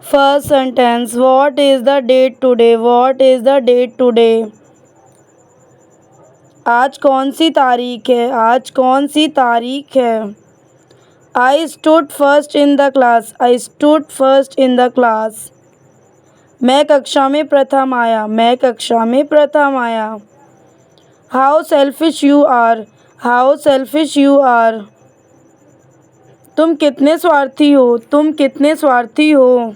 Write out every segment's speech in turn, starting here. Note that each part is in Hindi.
First sentence, what is the date today, what is the date today. आज कौन सी तारीख है, आज कौन सी तारीख है। I stood first in the class, I stood first in the class. मैं कक्षा में प्रथम आया, मैं कक्षा में प्रथम आया। How selfish you are, how selfish you are. तुम कितने स्वार्थी हो, तुम कितने स्वार्थी हो।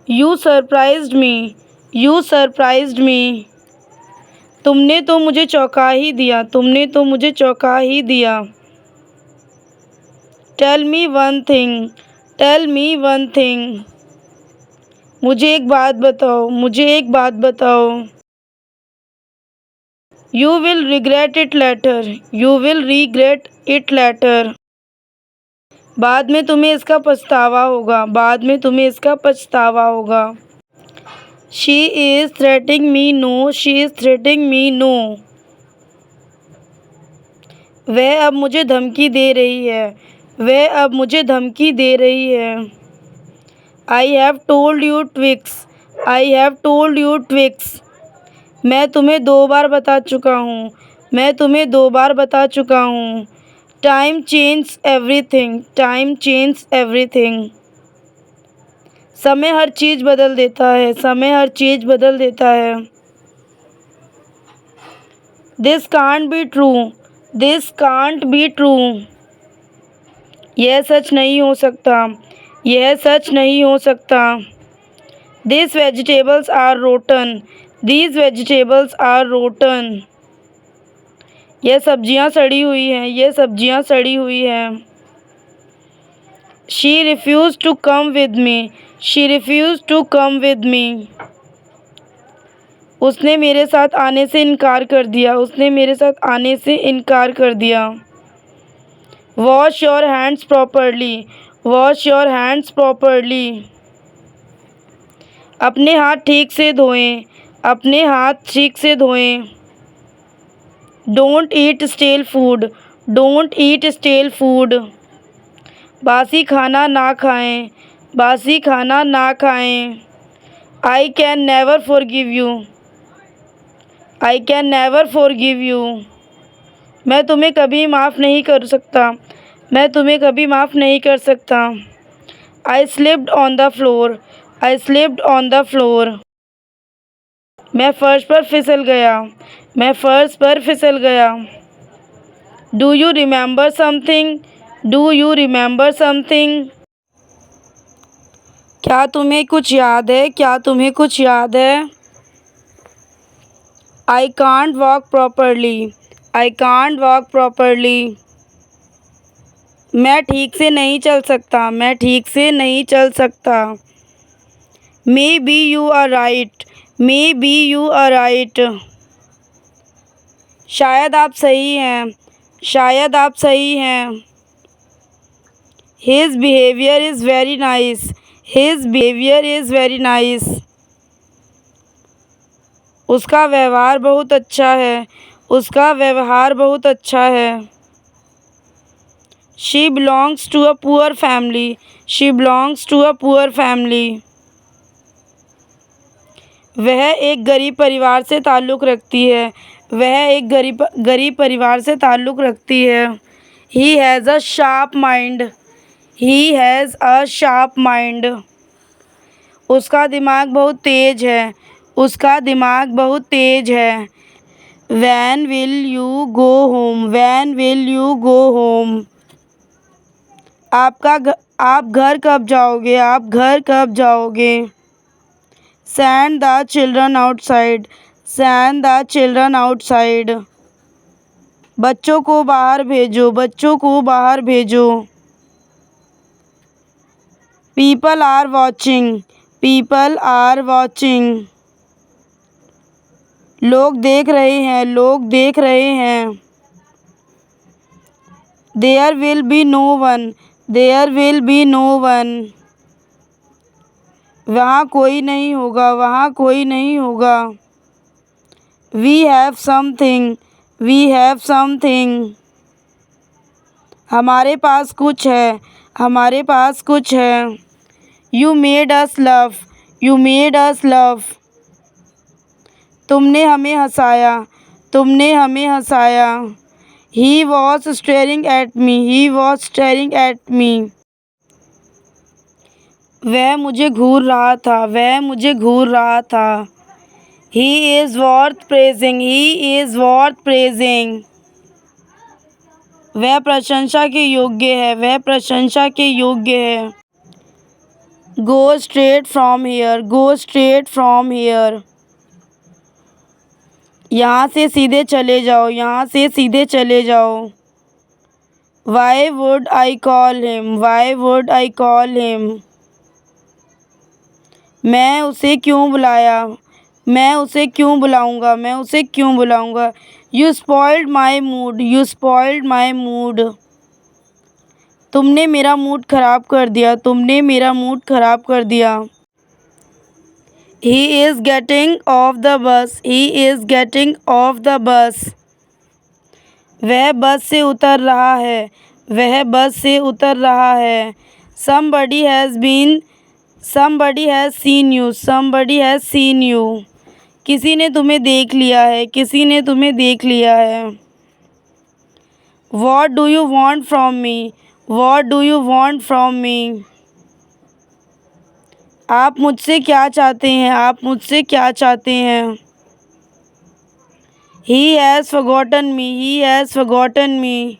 You surprised me, you surprised me. तुमने तो मुझे चौंका ही दिया, तुमने तो मुझे चौंका ही दिया। Tell me one thing, tell me one thing. मुझे एक बात बताओ, मुझे एक बात बताओ। You will regret it later, you will regret it later. बाद में तुम्हें इसका पछतावा होगा, बाद में तुम्हें इसका पछतावा होगा। She is threatening me know, she is threatening me know. वह अब मुझे धमकी दे रही है, वह अब मुझे धमकी दे रही है। I have told you twice, I have told you twice. मैं तुम्हें 2 बार बता चुका हूँ, मैं तुम्हें 2 बार बता चुका हूँ। Time change everything, time change everything. समय हर चीज़ बदल देता है, समय हर चीज़ बदल देता है। This can't be true, this can't be true. यह सच नहीं हो सकता, यह सच नहीं हो सकता। This vegetables are rotten, these vegetables are rotten. यह सब्जियां सड़ी हुई हैं, यह सब्जियां सड़ी हुई हैं। She refuses to come with me, she refuses to come with me. उसने मेरे साथ आने से इनकार कर दिया, उसने मेरे साथ आने से इनकार कर दिया। Wash your hands properly, wash your hands properly. अपने हाथ ठीक से धोएं, अपने हाथ ठीक से धोएं। Don't eat stele food, don't eat stele food. बासी खाना ना खाएं, बासी खाना ना खाएं। I can never forgive you, I can never forgive you. मैं तुम्हें कभी माफ़ नहीं कर सकता, मैं तुम्हें कभी माफ़ नहीं कर सकता। I slipped on the floor, I slipped on the floor. मैं फर्श पर फिसल गया, मैं फर्श पर फिसल गया। Do you remember something, do you remember something. क्या तुम्हें कुछ याद है, क्या तुम्हें कुछ याद है। I can't walk properly, I can't walk properly. मैं ठीक से नहीं चल सकता, मैं ठीक से नहीं चल सकता। Maybe you are right, maybe you are right. शायद आप सही हैं, शायद आप सही हैं। His behaviour is very nice, his behaviour is very nice. उसका व्यवहार बहुत अच्छा है, उसका व्यवहार बहुत अच्छा है। She belongs to a poor family, she belongs to a poor family. वह एक गरीब परिवार से ताल्लुक़ रखती है, वह एक गरीब परिवार से ताल्लुक़ रखती है। He has a sharp mind, he has a sharp mind. उसका दिमाग बहुत तेज़ है, उसका दिमाग बहुत तेज़ है। When will you go home, when will you go home। आप घर कब जाओगे, आप घर कब जाओगे। Send the children outside, send the children outside। बच्चों को बाहर भेजो, बच्चों को बाहर भेजो। People are watching, people are watching। लोग देख रहे हैं, लोग देख रहे हैं। There will be no one, there will be no one। वहाँ कोई नहीं होगा, वहाँ कोई नहीं होगा। We have something, we have something। हमारे पास कुछ है, हमारे पास कुछ है। You made us love. You made us love. तुमने हमें हंसाया. तुमने हमें हंसाया. He was staring at me. He was staring at me. वह मुझे घूर रहा था. वह मुझे घूर रहा था. He is worth praising. He is worth praising. वह प्रशंसा के योग्य है. वह प्रशंसा के योग्य है. Go straight from here. Go straight from here. यहाँ से सीधे चले जाओ. यहाँ से सीधे चले जाओ. Why would I call him? Why would I call him? मैं उसे क्यों बुलाया. मैं उसे क्यों बुलाऊँगा. मैं उसे क्यों बुलाऊँगा. You spoiled my mood. You spoiled my mood. तुमने मेरा मूड ख़राब कर दिया. तुमने मेरा मूड ख़राब कर दिया. He is getting off the bus. He is getting off the bus. वह बस से उतर रहा है. वह बस से उतर रहा है. Somebody has seen you. Somebody has seen you. किसी ने तुम्हें देख लिया है. किसी ने तुम्हें देख लिया है. What do you want from me? What do you want from me? आप मुझसे क्या चाहते हैं. आप मुझसे क्या चाहते हैं. He has forgotten me. He has forgotten me.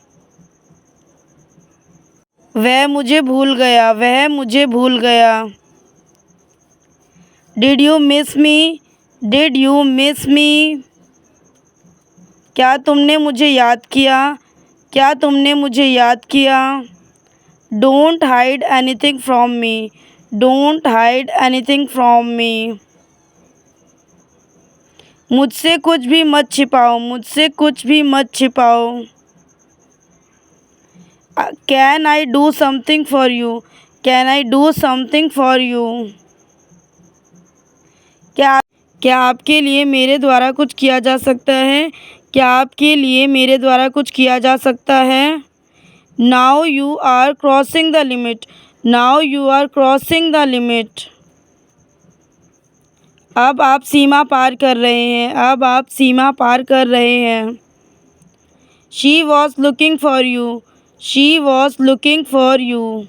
वह मुझे भूल गया. वह मुझे भूल गया. Did you miss me? Did you miss me? क्या तुमने मुझे याद किया. क्या तुमने मुझे याद किया. Don't hide anything from me. Don't hide anything from me. मुझसे कुछ भी मत छिपाओ. मुझसे कुछ भी मत छिपाओ. Can I do something for you? Can I do something for you? क्या आपके लिए मेरे द्वारा कुछ किया जा सकता है. क्या आपके लिए मेरे द्वारा कुछ किया जा सकता है. Now you are crossing the limit. Now you are crossing the limit. अब आप सीमा पार कर रहे हैं. अब आप सीमा पार कर रहे हैं. She was looking for you. She was looking for you.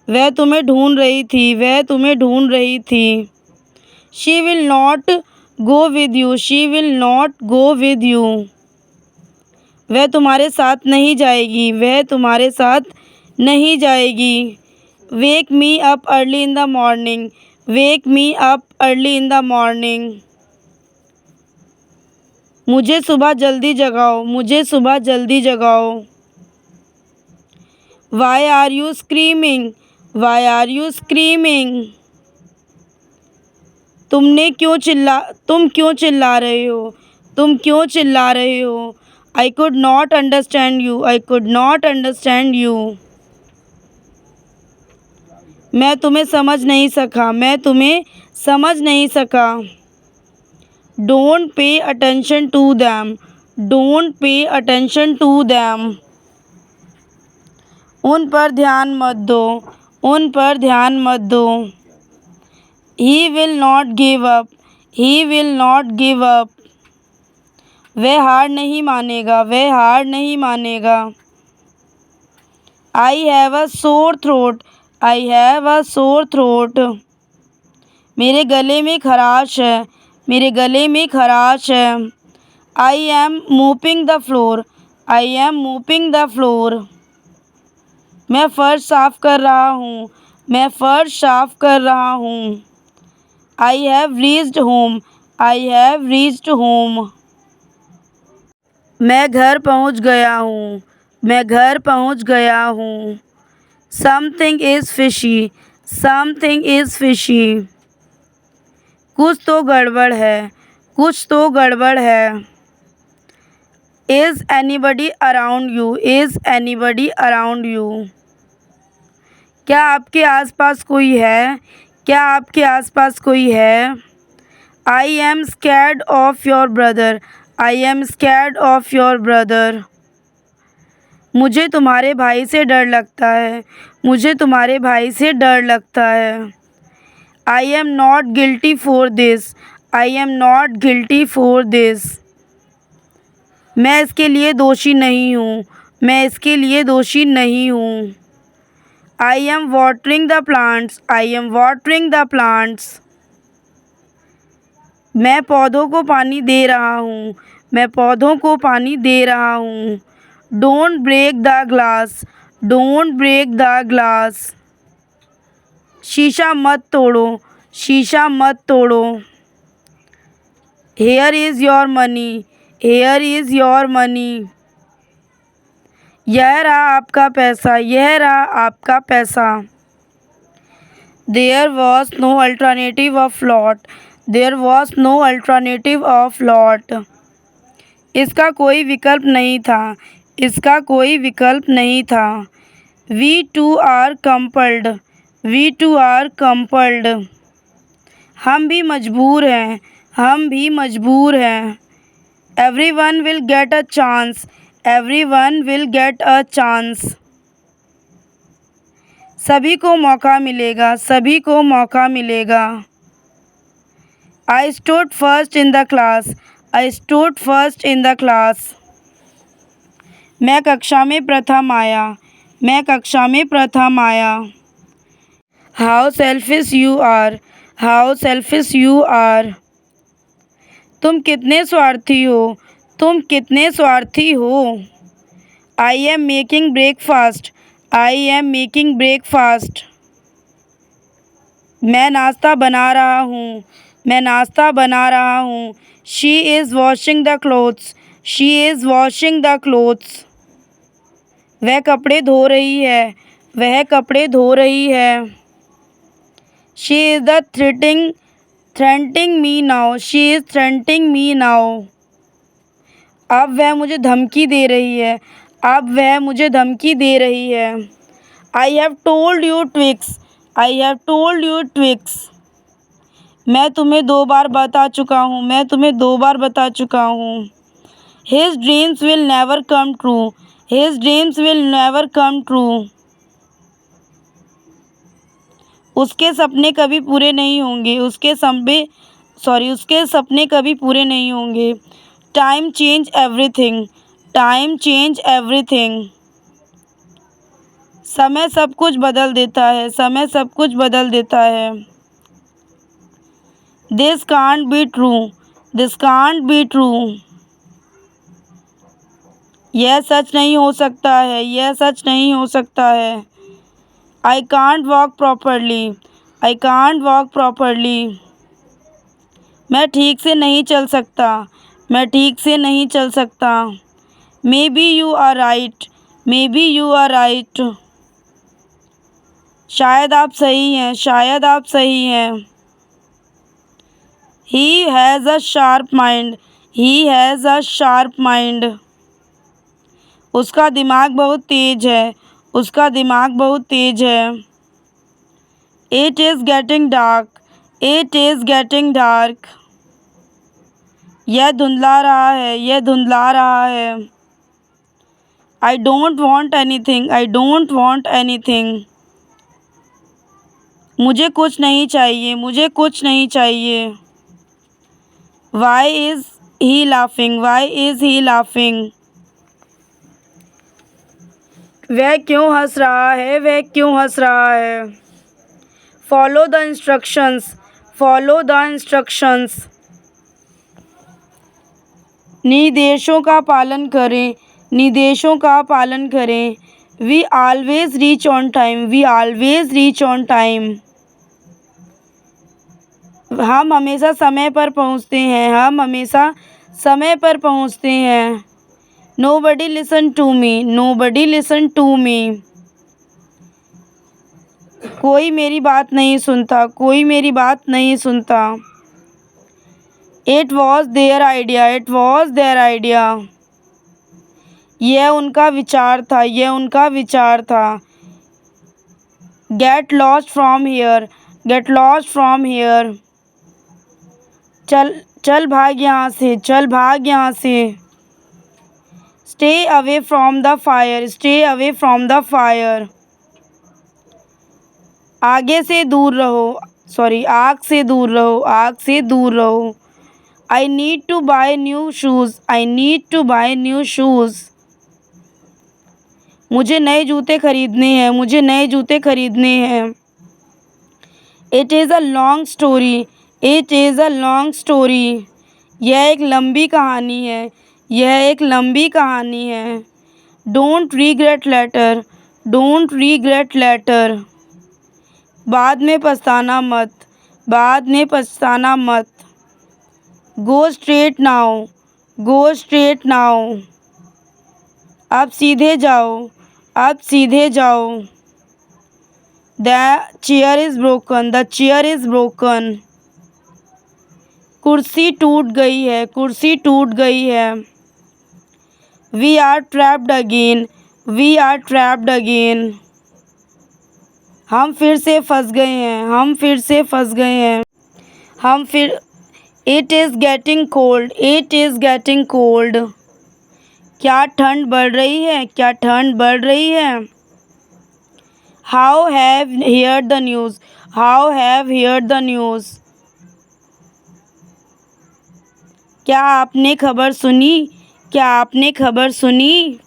वह तुम्हें ढूंढ रही थी. वह तुम्हें ढूंढ रही थी. She will not go with you. She will not go with you. वह तुम्हारे साथ नहीं जाएगी. वह तुम्हारे साथ नहीं जाएगी. Wake me up early in the morning. Wake me up early in the morning. मुझे सुबह जल्दी जगाओ. मुझे सुबह जल्दी जगाओ. Why are you screaming? Why are you screaming? तुम क्यों चिल्ला रहे हो. तुम क्यों चिल्ला रहे हो. I could not understand you. I could not understand you. मैं तुम्हें समझ नहीं सका. मैं तुम्हें समझ नहीं सका. Don't pay attention to them. Don't pay attention to them. उन पर ध्यान मत दो. उन पर ध्यान मत दो. He will not give up. He will not give up. वह हार नहीं मानेगा. वह हार नहीं मानेगा. I have a sore throat. I have a sore throat. मेरे गले में खराश है. मेरे गले में खराश है. I am mopping the floor. I am mopping the floor. मैं फर्श साफ कर रहा हूँ. मैं फर्श साफ कर रहा हूँ. I have reached home. I have reached home. मैं घर पहुँच गया हूँ. मैं घर पहुँच गया हूँ. Something is fishy. Something is fishy. कुछ तो गड़बड़ है. कुछ तो गड़बड़ है. Is anybody around you? Is anybody around you? क्या आपके आसपास कोई है. क्या आपके आसपास कोई है. I am scared of your brother. I am scared of your brother. मुझे तुम्हारे भाई से डर लगता है. मुझे तुम्हारे भाई से डर लगता है। I am not guilty for this. I am not guilty for this. मैं इसके लिए दोषी नहीं हूँ। मैं इसके लिए दोषी नहीं हूँ। I am watering the plants. I am watering the plants. मैं पौधों को पानी दे रहा हूँ। मैं पौधों को पानी दे रहा हूँ। Don't break the glass. Don't break the glass. शीशा मत तोड़ो। शीशा मत तोड़ो। Here is your money. Here is your money. यह रहा आपका पैसा। यह रहा आपका पैसा। There was no alternative of lot. There was no alternative of lot. इसका कोई विकल्प नहीं था। इसका कोई विकल्प नहीं था। We too are compelled. We too are compelled. हम भी मजबूर हैं। हम भी मजबूर हैं। Everyone will get a chance. Everyone will get a chance. सभी को मौका मिलेगा। सभी को मौका मिलेगा। I stood first in the class. I stood first in the class. मैं कक्षा में प्रथम आया। मैं कक्षा में प्रथम आया। How selfish you are. How selfish you are. तुम कितने स्वार्थी हो। तुम कितने स्वार्थी हो। I am making breakfast. I am making breakfast. मैं नाश्ता बना रहा हूँ। मैं नाश्ता बना रहा हूँ। She is washing the clothes. She is washing the clothes. वह कपड़े धो रही है। वह कपड़े धो रही है। She is the threatening me now. She is threatening me now. अब वह मुझे धमकी दे रही है। अब वह मुझे धमकी दे रही है। I have told you twice. I have told you twice. मैं तुम्हें 2 बार बता चुका हूँ। मैं तुम्हें 2 बार बता चुका हूँ। His dreams will never come true. His dreams will never come true. उसके सपने कभी पूरे नहीं होंगे। उसके सपने कभी पूरे नहीं होंगे। Time change everything. Time change everything. समय सब कुछ बदल देता है। समय सब कुछ बदल देता है। This can't be true. This can't be true. यह सच नहीं हो सकता है। यह सच नहीं हो सकता है। I can't walk properly. I can't walk properly. मैं ठीक से नहीं चल सकता। मैं ठीक से नहीं चल सकता। Maybe you are right. Maybe you are right. शायद आप सही हैं। शायद आप सही हैं। He has a sharp mind. He has a sharp mind. उसका दिमाग बहुत तेज है। उसका दिमाग बहुत तेज है। It is getting dark. It is getting dark. यह धुंधला रहा है। यह धुंधला रहा है। I don't want anything. I don't want anything. मुझे कुछ नहीं चाहिए। मुझे कुछ नहीं चाहिए। Why is he laughing? Why is he laughing? वह क्यों हंस रहा है। वह क्यों हंस रहा है। Follow the instructions. Follow the instructions. निर्देशों का पालन करें। निर्देशों का पालन करें। We always reach on time. We always reach on time. हम हमेशा समय पर पहुंचते हैं। हम हमेशा समय पर पहुंचते हैं। Nobody listen to me. Nobody listen to me. कोई मेरी बात नहीं सुनता। कोई मेरी बात नहीं सुनता। It was their idea. It was their idea. यह उनका विचार था। यह उनका विचार था। Get lost from here. Get lost from here. चल भाग यहाँ से। चल भाग यहाँ से। Stay away from the fire. Stay away from the fire. आगे से दूर रहो, सॉरी आग से दूर रहो, आग से दूर रहो। I need to buy new shoes, I need to buy new shoes. मुझे नए जूते खरीदने हैं, मुझे नए जूते खरीदने हैं। It is a long story, it is a long story. यह एक लंबी कहानी है, यह एक लंबी कहानी है। Don't regret later, don't regret later. बाद में पछताना मत, बाद में पछताना मत। Go straight now, go straight now. अब सीधे जाओ, अब सीधे जाओ। The chair is broken, the chair is broken. कुर्सी टूट गई है, कुर्सी टूट गई है। We are trapped again, we are trapped again. हम फिर से फंस गए हैं, हम फिर से फंस गए हैं। हम फिर it is getting cold, it is getting cold. क्या ठंड बढ़ रही है, क्या ठंड बढ़ रही है। How have heard the news, how have heard the news. क्या आपने खबर सुनी, क्या आपने खबर सुनी।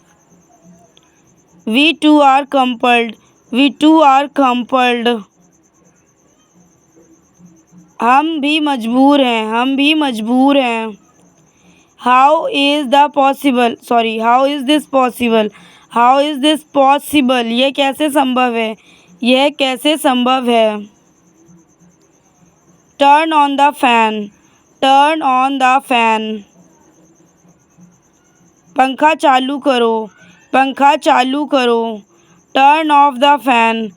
We too are compelled, we too are compelled. हम भी मजबूर हैं, हम भी मजबूर हैं। How is the possible, sorry how is this possible, how is this possible. यह कैसे संभव है, यह कैसे संभव है। Turn on the fan, turn on the fan. पंखा चालू करो, पंखा चालू करो। Turn off the fan,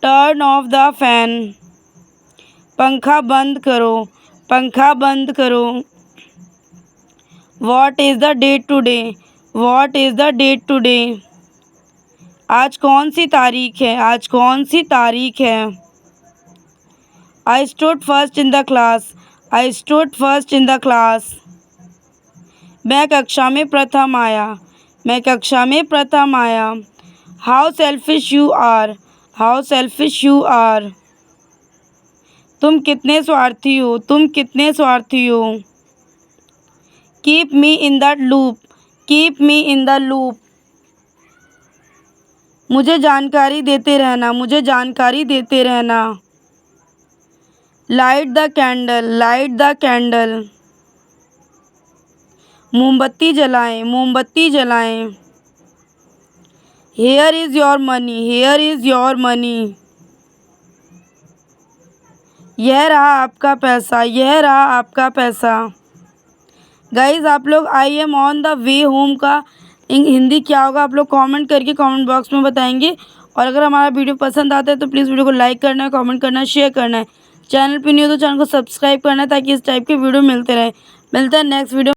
turn off the fan. पंखा बंद करो, पंखा बंद करो। What is the date today, what is the date today. आज कौन सी तारीख है, आज कौन सी तारीख है। I stood first in the class, I stood first in the class. मैं कक्षा में प्रथम आया, मैं कक्षा में प्रथम आया। How selfish you are, how selfish you are. तुम कितने स्वार्थी हो, तुम कितने स्वार्थी हो। Keep me in the loop, keep me in the loop. मुझे जानकारी देते रहना, मुझे जानकारी देते रहना। Light the candle, light the candle. मोमबत्ती जलाएं, मोमबत्ती जलाएं। Here is your money, here is your money. यह रहा आपका पैसा, यह रहा आपका पैसा। गाइज़ आप लोग I am on the way home का हिंदी क्या होगा आप लोग कमेंट करके कमेंट बॉक्स में बताएंगे। और अगर हमारा वीडियो पसंद आता है तो प्लीज़ वीडियो को लाइक करना है, कमेंट करना है, शेयर करना है। चैनल पे न्यू हो तो चैनल को सब्सक्राइब करना है ताकि इस टाइप के वीडियो मिलते रहे। मिलता है नेक्स्ट वीडियो।